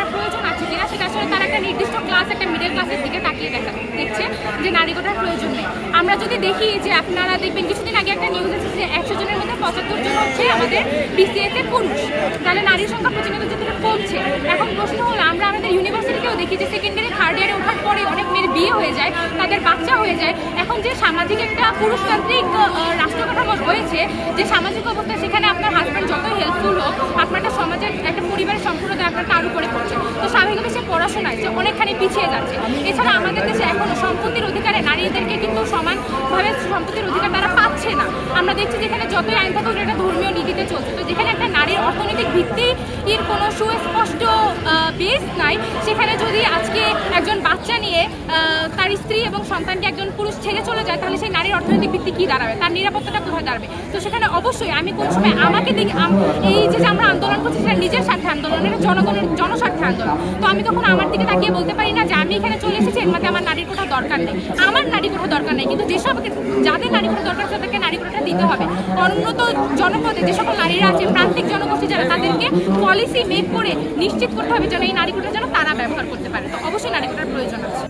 কোটার প্রয়োজন আছে কিনা সেটা আসলে তারা একটা নির্দিষ্ট ক্লাস, একটা মিডল ক্লাসের দিকে তাকিয়ে দেখছে যে নারী কোটার প্রয়োজন নেই। আমরা যদি দেখি যে আপনারা দেখবেন কিছুদিন আগে একটা নিউজ এসেছে যে 100 জনের মধ্যে 75 জন হচ্ছে আমাদের বিসিএস এর পুরুষ, তাহলে নারীর সংখ্যা প্রতিনিয়ত যেটা কমছে। এখন প্রশ্ন হলো আমরা আমাদের ইউনিভার্সিটিতেও দেখি যে সেকেন্ডারি থার্ড ইয়ারে ওঠার পরে অনেক মেয়ের বিয়ে হয়ে যায়, তাদের বাচ্চা হয়ে যায়। এখন যে সামাজিক একটা পুরুষতান্ত্রিক রাষ্ট্র কাঠামো রয়েছে, যে সামাজিক অবস্থা, সেখানে আপনার হাজব্যান্ড যতই হেল্পফুল হোক, আপনার একটা সমাজের একটা পরিবারের সম্পূর্ণতা আপনার তার উপরে পড়ছে। তো স্বাভাবিকভাবে সে পড়াশোনায় যে অনেকখানি পিছিয়ে যাচ্ছে। এছাড়া আমাদের দেশে এখনো সম্পত্তির অধিকারে নারীদেরকে কিন্তু সমানভাবে সম্পত্তির অধিকার তারা পাচ্ছে না। আমরা দেখছি যেখানে যতই আইন থাকুক একটা ধর্মীয় নীতিতে চলছে। তো যেখানে একটা নারীর অর্থনৈতিক ভিত্তির কোনো সুস্পষ্ট বেস নাই, সেখানে যদি আজকে একজন বাচ্চা নিয়ে তার স্ত্রী এবং সন্তানকে একজন পুরুষ ছেড়ে চলে যায়, তাহলে সেই নারীর অর্থনৈতিক ভিত্তি কী দাঁড়াবে, তার নিরাপত্তাটা কোথায় দাঁড়াবে? তো সেখানে অবশ্যই আমি কোন সময় আমাকে দেখি এই যে আমরা আন্দোলন করছি সেটা নিজের স্বার্থে আন্দোলন, এটা জনগণের জনস্বার্থে আন্দোলন। তো আমি তখন আমার দিকে তাকিয়ে বলতে পারি না যে আমি এখানে চলে এসেছি এর মধ্যে আমার নারীর কোটা দরকার নেই। আমার নারী কোটা দরকার নেই, কিন্তু যেসব যাদের নারী কোটা দরকার তাদেরকে নারী কোটাটা দিতে হবে। অনুন্নত জনপদে যে সকল নারীরা আছে, প্রান্তিক জনগোষ্ঠী যারা, তাদেরকে পলিসি মেক করে নিশ্চিত করতে হবে যেন এই নারী কোটা যেন তারা ব্যবহার করতে পারে। তো অবশ্যই নারী কোটার প্রয়োজন আছে।